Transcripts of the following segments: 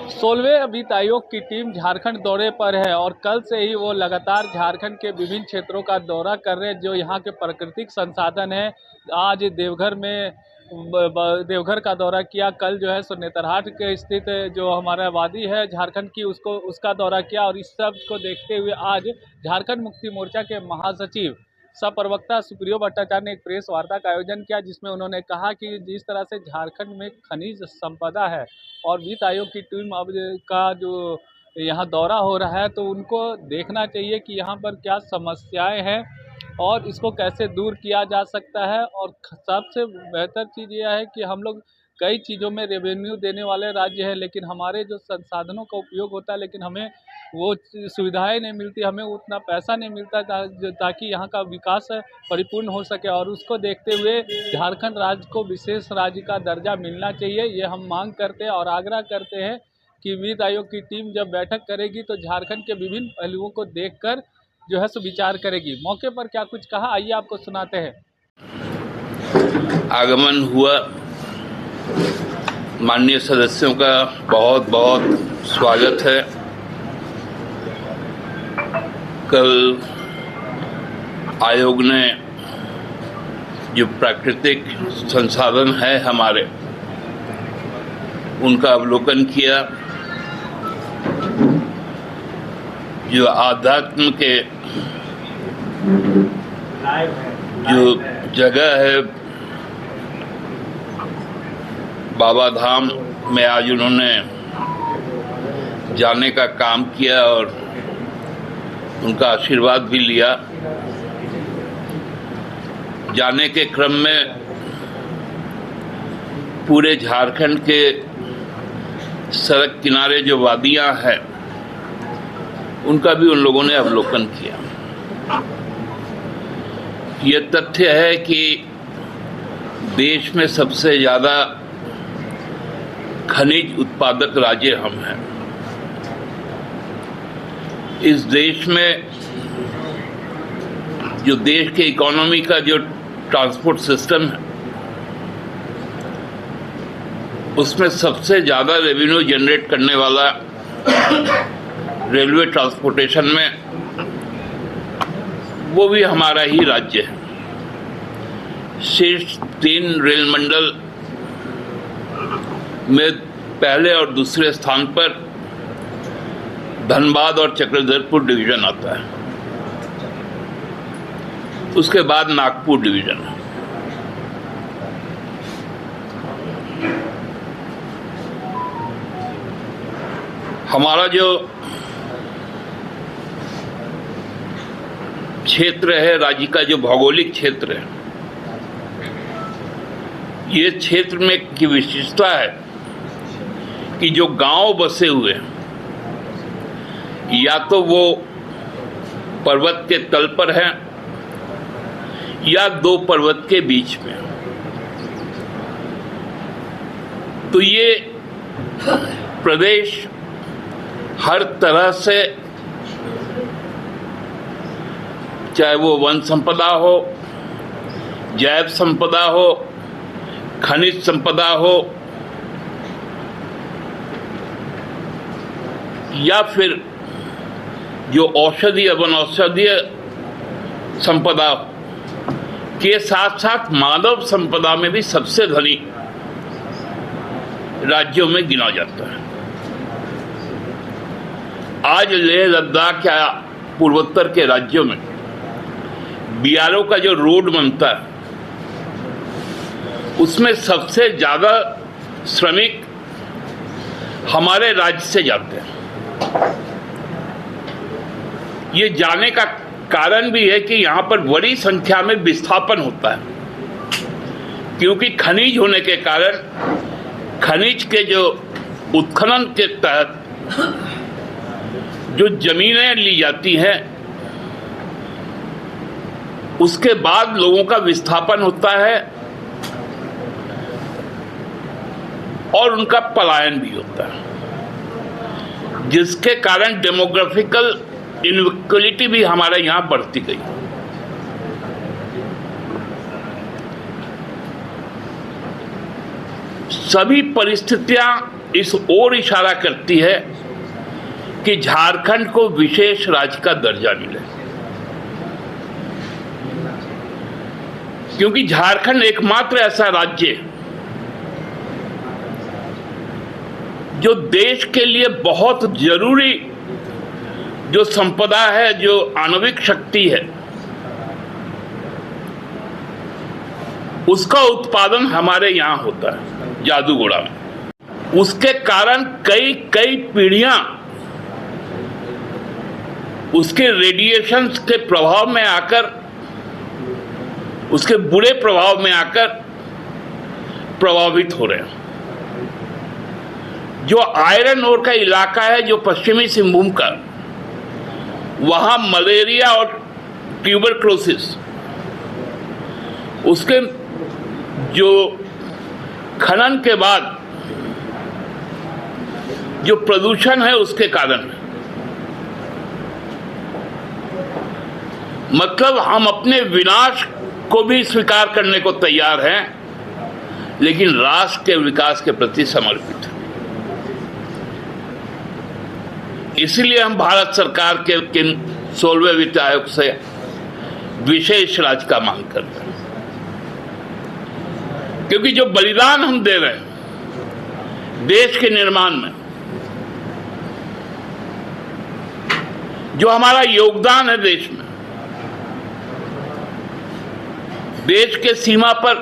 16वें वित्त आयोग की टीम झारखंड दौरे पर है और कल से ही वो लगातार झारखंड के विभिन्न क्षेत्रों का दौरा कर रहे हैं। जो यहाँ के प्राकृतिक संसाधन है, आज देवघर में देवघर का दौरा किया। कल जो है सो नेतरहाट के स्थित जो हमारा वादी है झारखंड की, उसका दौरा किया। और इस सब को देखते हुए आज झारखंड मुक्ति मोर्चा के महासचिव सह प्रवक्ता सुप्रियो भट्टाचार्य ने एक प्रेस वार्ता का आयोजन किया, जिसमें उन्होंने कहा कि जिस तरह से झारखंड में खनिज संपदा है और वित्त आयोग की टीम अब का जो यहाँ दौरा हो रहा है, तो उनको देखना चाहिए कि यहाँ पर क्या समस्याएं हैं और इसको कैसे दूर किया जा सकता है। और सबसे बेहतर चीज़ यह है कि हम लोग कई चीज़ों में रेवेन्यू देने वाले राज्य हैं, लेकिन हमारे जो संसाधनों का उपयोग होता है, लेकिन हमें वो सुविधाएं नहीं मिलती, हमें उतना पैसा नहीं मिलता ताकि यहाँ का विकास परिपूर्ण हो सके। और उसको देखते हुए झारखंड राज्य को विशेष राज्य का दर्जा मिलना चाहिए, ये हम मांग करते हैं और आग्रह करते हैं कि वित्त आयोग की टीम जब बैठक करेगी तो झारखंड के विभिन्न पहलुओं को देखकर जो है सो विचार करेगी। मौके पर क्या कुछ कहा, आइए आपको सुनाते हैं। आगमन हुआ, माननीय सदस्यों का बहुत बहुत स्वागत है। कल आयोग ने जो प्राकृतिक संसाधन है हमारे, उनका अवलोकन किया। जो आध्यात्म के जो जगह है बाबा धाम में, आज उन्होंने जाने का काम किया और उनका आशीर्वाद भी लिया। जाने के क्रम में पूरे झारखंड के सड़क किनारे जो वादियां हैं, उनका भी उन लोगों ने अवलोकन किया। ये तथ्य है कि देश में सबसे ज़्यादा खनिज उत्पादक राज्य हम हैं। इस देश में जो देश के इकोनॉमी का जो ट्रांसपोर्ट सिस्टम है, उसमें सबसे ज़्यादा रेवेन्यू जनरेट करने वाला रेलवे ट्रांसपोर्टेशन में वो भी हमारा ही राज्य है। शीर्ष 3 रेल मंडल में पहले और दूसरे स्थान पर धनबाद और चक्रधरपुर डिवीजन आता है, उसके बाद नागपुर डिवीजन है। हमारा जो क्षेत्र है, राज्य का जो भौगोलिक क्षेत्र है, ये क्षेत्र में की विशेषता है कि जो गांव बसे हुए हैं, या तो वो पर्वत के तल पर हैं या 2 पर्वत के बीच में। तो ये प्रदेश हर तरह से, चाहे वो वन संपदा हो, जैव संपदा हो, खनिज संपदा हो, या फिर जो औषधीय वनौषधीय संपदा के साथ साथ मानव संपदा में भी सबसे धनी राज्यों में गिना जाता है। आज लेह लद्दाख या पूर्वोत्तर के राज्यों में BRO का जो रोड बनता है, उसमें सबसे ज्यादा श्रमिक हमारे राज्य से जाते हैं। ये जाने का कारण भी है कि यहाँ पर बड़ी संख्या में विस्थापन होता है, क्योंकि खनिज होने के कारण खनिज के जो उत्खनन के तहत जो जमीनें ली जाती हैं, उसके बाद लोगों का विस्थापन होता है और उनका पलायन भी होता है, जिसके कारण डेमोग्राफिकल इनइक्वालिटी भी हमारे यहाँ बढ़ती गई। सभी परिस्थितियां इस ओर इशारा करती है कि झारखंड को विशेष राज्य का दर्जा मिले, क्योंकि झारखंड एकमात्र ऐसा राज्य है जो देश के लिए बहुत जरूरी जो संपदा है, जो आणविक शक्ति है, उसका उत्पादन हमारे यहां होता है जादूगोड़ा में। उसके कारण कई पीढ़ियां उसके रेडिएशन के प्रभाव में आकर, उसके बुरे प्रभाव में आकर प्रभावित हो रहे हैं। जो आयरन ओर का इलाका है, जो पश्चिमी सिंहभूम का, वहां मलेरिया और ट्यूबरक्लोसिस उसके जो खनन के बाद जो प्रदूषण है उसके कारण, मतलब हम अपने विनाश को भी स्वीकार करने को तैयार हैं, लेकिन राष्ट्र के विकास के प्रति समर्पित हैं। इसलिए हम भारत सरकार के 16वें वित्त आयोग से विशेष राज्य का मांग करते हैं, क्योंकि जो बलिदान हम दे रहे हैं देश के निर्माण में, जो हमारा योगदान है देश में, देश के सीमा पर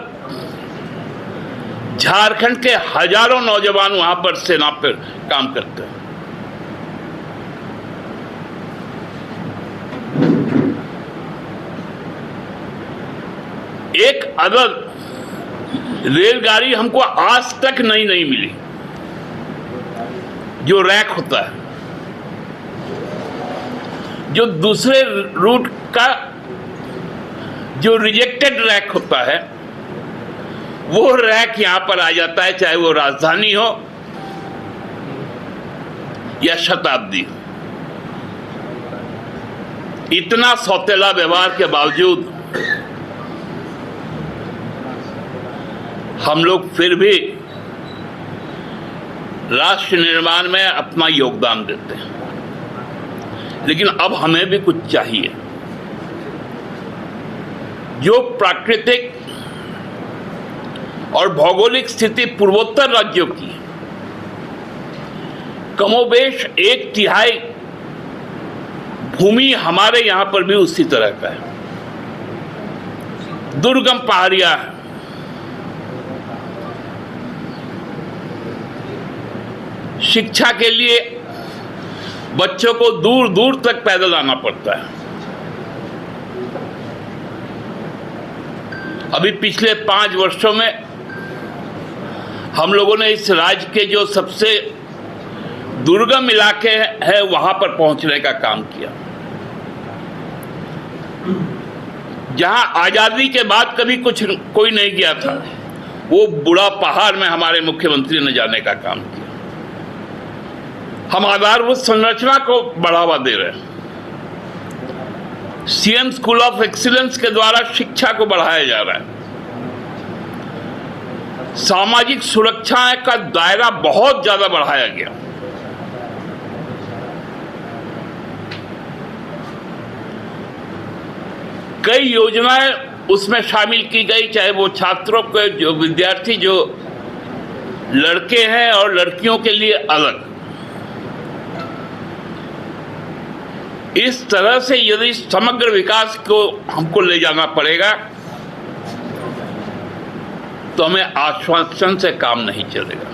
झारखंड के हजारों नौजवान वहां पर सेना पर काम करते हैं। एक अदद रेलगाड़ी हमको आज तक नहीं मिली, जो रैक होता है, जो दूसरे रूट का जो रिजेक्टेड रैक होता है, वो रैक यहां पर आ जाता है, चाहे वो राजधानी हो या शताब्दी। इतना सौतेला व्यवहार के बावजूद हम लोग फिर भी राष्ट्र निर्माण में अपना योगदान देते हैं, लेकिन अब हमें भी कुछ चाहिए। जो प्राकृतिक और भौगोलिक स्थिति पूर्वोत्तर राज्यों की, कमोबेश 1/3 भूमि हमारे यहां पर भी उसी तरह का है। दुर्गम पहाड़ियां हैं, शिक्षा के लिए बच्चों को दूर दूर तक पैदल आना पड़ता है। अभी पिछले 5 वर्षों में हम लोगों ने इस राज्य के जो सबसे दुर्गम इलाके हैं वहां पर पहुंचने का काम किया, जहां आजादी के बाद कभी कोई नहीं गया था, वो बुढ़ा पहाड़ में हमारे मुख्यमंत्री ने जाने का काम किया। हम आधारभूत संरचना को बढ़ावा दे रहे हैं। सीएम स्कूल ऑफ एक्सीलेंस के द्वारा शिक्षा को बढ़ाया जा रहा है। सामाजिक सुरक्षा का दायरा बहुत ज्यादा बढ़ाया गया। कई योजनाएं उसमें शामिल की गई, चाहे वो छात्रों के जो विद्यार्थी जो लड़के हैं और लड़कियों के लिए अलग। इस तरह से यदि समग्र विकास को हमको ले जाना पड़ेगा तो हमें आश्वासन से काम नहीं चलेगा।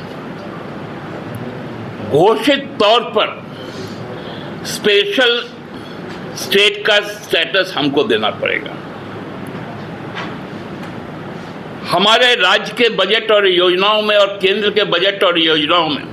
घोषित तौर पर स्पेशल स्टेट का स्टेटस हमको देना पड़ेगा। हमारे राज्य के बजट और योजनाओं में और केंद्र के बजट और योजनाओं में